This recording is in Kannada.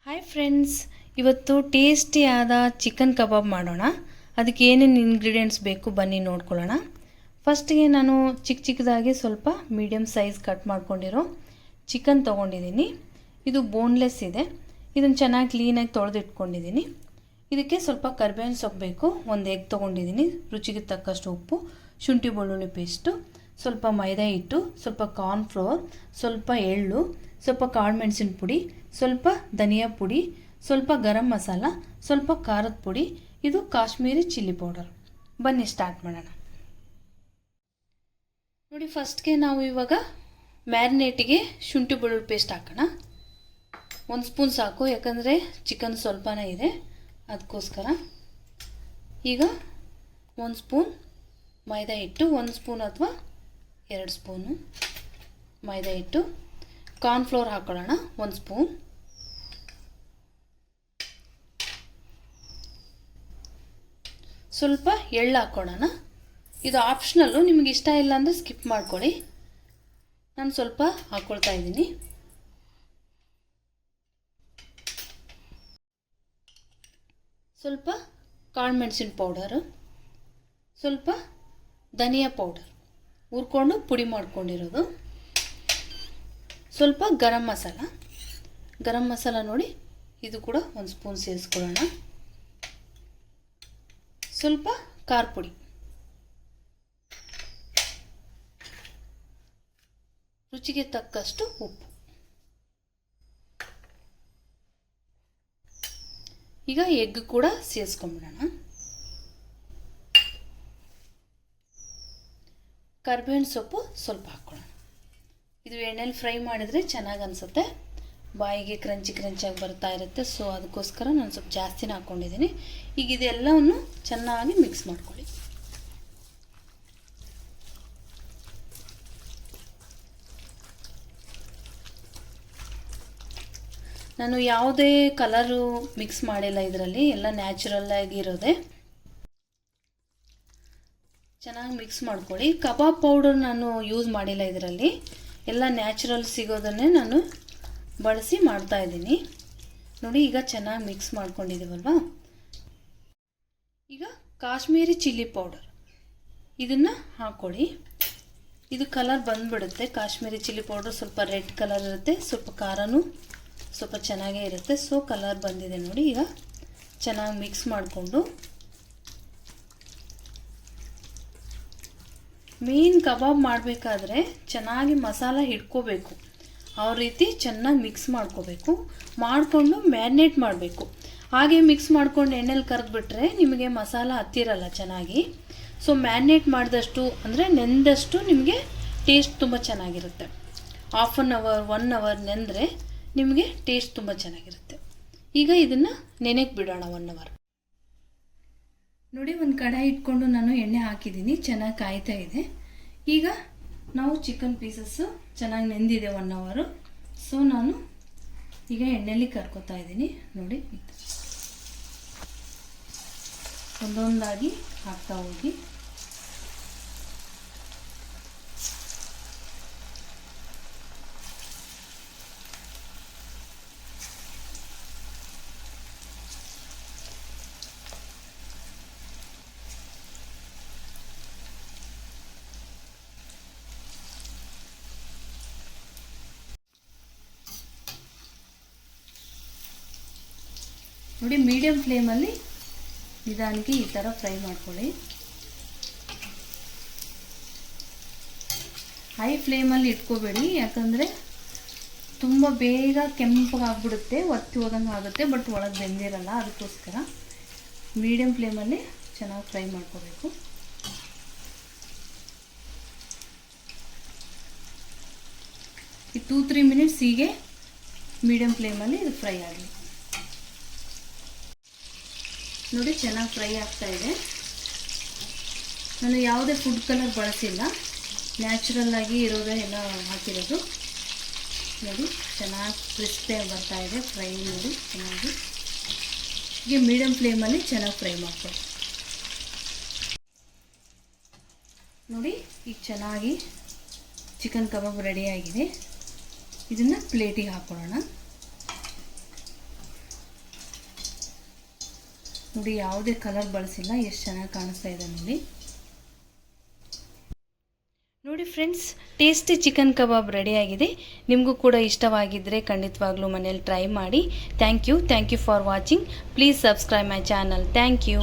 ಹಾಯ್ ಫ್ರೆಂಡ್ಸ್, ಇವತ್ತು ಟೇಸ್ಟಿಯಾದ ಚಿಕನ್ ಕಬಾಬ್ ಮಾಡೋಣ. ಅದಕ್ಕೆ ಏನೇನು ಇಂಗ್ರೀಡಿಯೆಂಟ್ಸ್ ಬೇಕು ಬನ್ನಿ ನೋಡ್ಕೊಳ್ಳೋಣ. ಫಸ್ಟಿಗೆ ನಾನು ಚಿಕ್ಕದಾಗಿ ಸ್ವಲ್ಪ ಮೀಡಿಯಮ್ ಸೈಜ್ ಕಟ್ ಮಾಡ್ಕೊಂಡಿರೋ ಚಿಕನ್ ತೊಗೊಂಡಿದ್ದೀನಿ. ಇದು ಬೋನ್ಲೆಸ್ ಇದೆ. ಇದನ್ನು ಚೆನ್ನಾಗಿ ಕ್ಲೀನಾಗಿ ತೊಳೆದಿಟ್ಕೊಂಡಿದ್ದೀನಿ. ಇದಕ್ಕೆ ಸ್ವಲ್ಪ ಕರಿಬೇವಿನ ಸೊಪ್ಪು ಬೇಕು. ಒಂದು ಎಗ್ ತೊಗೊಂಡಿದ್ದೀನಿ, ರುಚಿಗೆ ತಕ್ಕಷ್ಟು ಉಪ್ಪು, ಶುಂಠಿ ಬೆಳ್ಳುಳ್ಳಿ ಪೇಸ್ಟು, ಸ್ವಲ್ಪ ಮೈದಾ ಹಿಟ್ಟು, ಸ್ವಲ್ಪ ಕಾರ್ನ್ಫ್ಲೋರ್, ಸ್ವಲ್ಪ ಎಳ್ಳು, ಸ್ವಲ್ಪ ಕಾಳು ಮೆಣಸಿನ ಪುಡಿ, ಸ್ವಲ್ಪ ಧನಿಯಾ ಪುಡಿ, ಸ್ವಲ್ಪ ಗರಂ ಮಸಾಲ, ಸ್ವಲ್ಪ ಖಾರದ ಪುಡಿ. ಇದು ಕಾಶ್ಮೀರಿ ಚಿಲ್ಲಿ ಪೌಡರ್. ಬನ್ನಿ ಸ್ಟಾರ್ಟ್ ಮಾಡೋಣ. ನೋಡಿ, ಫಸ್ಟ್ಗೆ ನಾವು ಇವಾಗ ಮ್ಯಾರಿನೇಟಿಗೆ ಶುಂಠಿ ಬೆಳ್ಳುಳ್ಳಿ ಪೇಸ್ಟ್ ಹಾಕೋಣ. 1 ಸ್ಪೂನ್ ಸಾಕು, ಯಾಕಂದರೆ ಚಿಕನ್ ಸ್ವಲ್ಪನೇ ಇದೆ, ಅದಕ್ಕೋಸ್ಕರ. ಈಗ 1 ಸ್ಪೂನ್ ಮೈದಾ ಹಿಟ್ಟು, 1 ಸ್ಪೂನ್ ಅಥವಾ 2 ಸ್ಪೂನು ಮೈದಾ ಹಿಟ್ಟು. ಕಾರ್ನ್ಫ್ಲೋರ್ ಹಾಕೊಳ್ಳೋಣ 1 ಸ್ಪೂನ್. ಸ್ವಲ್ಪ ಎಳ್ಳು ಹಾಕೊಳ್ಳೋಣ. ಇದು ಆಪ್ಷನಲ್ಲು, ನಿಮಗೆ ಇಷ್ಟ ಇಲ್ಲ ಅಂದರೆ ಸ್ಕಿಪ್ ಮಾಡ್ಕೊಳ್ಳಿ. ನಾನು ಸ್ವಲ್ಪ ಹಾಕ್ಕೊಳ್ತಾ ಇದ್ದೀನಿ. ಸ್ವಲ್ಪ ಕಾಳು ಮೆಣಸಿನ ಪೌಡರು, ಸ್ವಲ್ಪ ಧನಿಯಾ ಪೌಡರ್ ಹುರ್ಕೊಂಡು ಪುಡಿ ಮಾಡ್ಕೊಂಡಿರೋದು, ಸ್ವಲ್ಪ ಗರಂ ಮಸಾಲ ನೋಡಿ, ಇದು ಕೂಡ 1 ಸ್ಪೂನ್ ಸೇರಿಸ್ಕೊಳ್ಳೋಣ. ಸ್ವಲ್ಪ ಖಾರ ಪುಡಿ, ರುಚಿಗೆ ತಕ್ಕಷ್ಟು ಉಪ್ಪು. ಈಗ ಎಗ್ ಕೂಡ ಸೇರಿಸ್ಕೊಂಡ್ಬಿಡೋಣ. ಕರಿಬೇವಿನ ಸೊಪ್ಪು ಸ್ವಲ್ಪ ಹಾಕ್ಕೊಳ್ಳೋಣ. ಇದು ಎಣ್ಣೆಲಿ ಫ್ರೈ ಮಾಡಿದರೆ ಚೆನ್ನಾಗಿ ಅನಿಸುತ್ತೆ, ಬಾಯಿಗೆ ಕ್ರಂಚಿಯಾಗಿ ಬರ್ತಾ ಇರುತ್ತೆ. ಸೊ ಅದಕ್ಕೋಸ್ಕರ ನಾನು ಸ್ವಲ್ಪ ಜಾಸ್ತಿನೇ ಹಾಕ್ಕೊಂಡಿದ್ದೀನಿ. ಈಗ ಇದೆಲ್ಲವನ್ನು ಚೆನ್ನಾಗಿ ಮಿಕ್ಸ್ ಮಾಡ್ಕೊಳ್ಳಿ. ನಾನು ಯಾವುದೇ ಕಲರು ಮಿಕ್ಸ್ ಮಾಡಿಲ್ಲ ಇದರಲ್ಲಿ, ಎಲ್ಲ ನ್ಯಾಚುರಲ್ ಆಗಿರೋದೆ. ಚೆನ್ನಾಗಿ ಮಿಕ್ಸ್ ಮಾಡ್ಕೊಳ್ಳಿ. ಕಬಾಬ್ ಪೌಡರ್ ನಾನು ಯೂಸ್ ಮಾಡಿಲ್ಲ ಇದರಲ್ಲಿ, ಎಲ್ಲ ನ್ಯಾಚುರಲ್ ಸಿಗೋದನ್ನೇ ನಾನು ಬಳಸಿ ಮಾಡ್ತಾ ಇದ್ದೀನಿ. ನೋಡಿ, ಈಗ ಚೆನ್ನಾಗಿ ಮಿಕ್ಸ್ ಮಾಡ್ಕೊಂಡಿದ್ದೀವಲ್ವಾ. ಈಗ ಕಾಶ್ಮೀರಿ ಚಿಲ್ಲಿ ಪೌಡರ್ ಇದನ್ನು ಹಾಕ್ಕೊಳ್ಳಿ. ಇದು ಕಲರ್ ಬಂದುಬಿಡುತ್ತೆ. ಕಾಶ್ಮೀರಿ ಚಿಲ್ಲಿ ಪೌಡರ್ ಸ್ವಲ್ಪ ರೆಡ್ ಕಲರ್ ಇರುತ್ತೆ, ಸ್ವಲ್ಪ ಖಾರನೂ ಸ್ವಲ್ಪ ಚೆನ್ನಾಗೇ ಇರುತ್ತೆ. ಸೊ ಕಲರ್ ಬಂದಿದೆ ನೋಡಿ. ಈಗ ಚೆನ್ನಾಗಿ ಮಿಕ್ಸ್ ಮಾಡಿಕೊಂಡು, ಮೇನ್ ಕಬಾಬ್ ಮಾಡಬೇಕಾದ್ರೆ ಚೆನ್ನಾಗಿ ಮಸಾಲ ಹಿಡ್ಕೋಬೇಕು. ಆ ರೀತಿ ಚೆನ್ನಾಗಿ ಮಿಕ್ಸ್ ಮಾಡ್ಕೋಬೇಕು. ಮಾಡಿಕೊಂಡು ಮ್ಯಾರಿನೇಟ್ ಮಾಡಬೇಕು. ಹಾಗೆ ಮಿಕ್ಸ್ ಮಾಡ್ಕೊಂಡು ಎಣ್ಣೆಲಿ ಕರೆದ್ಬಿಟ್ರೆ ನಿಮಗೆ ಮಸಾಲ ಹತ್ತಿರಲ್ಲ ಚೆನ್ನಾಗಿ. ಸೊ ಮ್ಯಾರಿನೇಟ್ ಮಾಡಿದಷ್ಟು ಅಂದರೆ ನೆಂದಷ್ಟು ನಿಮಗೆ ಟೇಸ್ಟ್ ತುಂಬ ಚೆನ್ನಾಗಿರುತ್ತೆ. 1/2 ಅವರ್ 1 ಅವರ್ ನೆಂದರೆ ನಿಮಗೆ ಟೇಸ್ಟ್ ತುಂಬ ಚೆನ್ನಾಗಿರುತ್ತೆ. ಈಗ ಇದನ್ನು ನೆನೆಗೆ ಬಿಡೋಣ 1 ಅವರ್. ನೋಡಿ, ಒಂದು ಕಡಾಯಿ ಇಟ್ಕೊಂಡು ನಾನು ಎಣ್ಣೆ ಹಾಕಿದ್ದೀನಿ, ಚೆನ್ನಾಗಿ ಕಾಯ್ತಾ ಇದೆ. ಈಗ ನಾವು ಚಿಕನ್ ಪೀಸಸ್ಸು ಚೆನ್ನಾಗಿ ನೆಂದಿದೆ 1 ಅವರು. ಸೊ ನಾನು ಈಗ ಎಣ್ಣೆಯಲ್ಲಿ ಕರ್ಕೋತಾ ಇದ್ದೀನಿ. ನೋಡಿ, ಒಂದೊಂದಾಗಿ ಹಾಕ್ತಾ ಹೋಗಿ. ನೋಡಿ, ಮೀಡಿಯಮ್ ಫ್ಲೇಮಲ್ಲಿ ನಿಧಾನಕ್ಕೆ ಈ ಥರ ಫ್ರೈ ಮಾಡ್ಕೊಳ್ಳಿ. ಹೈ ಫ್ಲೇಮಲ್ಲಿ ಇಟ್ಕೋಬೇಡಿ, ಯಾಕಂದರೆ ತುಂಬ ಬೇಗ ಕೆಂಪಗಾಗ್ಬಿಡುತ್ತೆ, ಒತ್ತಿ ಹೋದಂಗೆ ಆಗುತ್ತೆ, ಬಟ್ ಒಳಗೆ ಬೆಂದಿರಲ್ಲ. ಅದಕ್ಕೋಸ್ಕರ ಮೀಡಿಯಮ್ ಫ್ಲೇಮಲ್ಲಿ ಚೆನ್ನಾಗಿ ಫ್ರೈ ಮಾಡ್ಕೋಬೇಕು. ಈ 2-3 ಮಿನಿಟ್ಸ್ ಹೀಗೆ ಮೀಡಿಯಮ್ ಫ್ಲೇಮಲ್ಲಿ ಇದು ಫ್ರೈ ಆಗಲಿ. ನೋಡಿ, ಚೆನ್ನಾಗಿ ಫ್ರೈ ಆಗ್ತಾ ಇದೆ. ನಾನು ಯಾವುದೇ ಫುಡ್ ಕಲರ್ ಬಳಸಿಲ್ಲ, ನ್ಯಾಚುರಲ್ ಆಗಿ ಇರೋದೇ ಎಲ್ಲ ಹಾಕಿರೋದು. ನೋಡಿ, ಚೆನ್ನಾಗಿ ಕ್ರಿಸ್ಪಿಯಾಗಿ ಬರ್ತಾ ಇದೆ ಫ್ರೈ. ನೋಡಿ, ಚೆನ್ನಾಗಿ ಹೀಗೆ ಮೀಡಿಯಮ್ ಫ್ಲೇಮಲ್ಲಿ ಚೆನ್ನಾಗಿ ಫ್ರೈ ಮಾಡ್ಕೊಳ್ಳಿ. ನೋಡಿ, ಈಗ ಚೆನ್ನಾಗಿ ಚಿಕನ್ ಕಬಾಬ್ ರೆಡಿಯಾಗಿದೆ. ಇದನ್ನು ಪ್ಲೇಟಿಗೆ ಹಾಕೊಳ್ಳೋಣ. ನೋಡಿ, ಯಾವುದೇ ಕಲರ್ ಬಳಸಿಲ್ಲ, ಎಷ್ಟು ಚೆನ್ನಾಗಿ ಕಾಣಿಸ್ತಾ ಇದೆ ನೋಡಿ. ನೋಡಿ ಫ್ರೆಂಡ್ಸ್, ಟೇಸ್ಟಿ ಚಿಕನ್ ಕಬಾಬ್ ರೆಡಿಯಾಗಿದೆ. ನಿಮಗೂ ಕೂಡ ಇಷ್ಟವಾಗಿದ್ದರೆ ಖಂಡಿತವಾಗ್ಲೂ ಮನೇಲಿ ಟ್ರೈ ಮಾಡಿ. Thank you for watching. Please subscribe my channel. Thank you.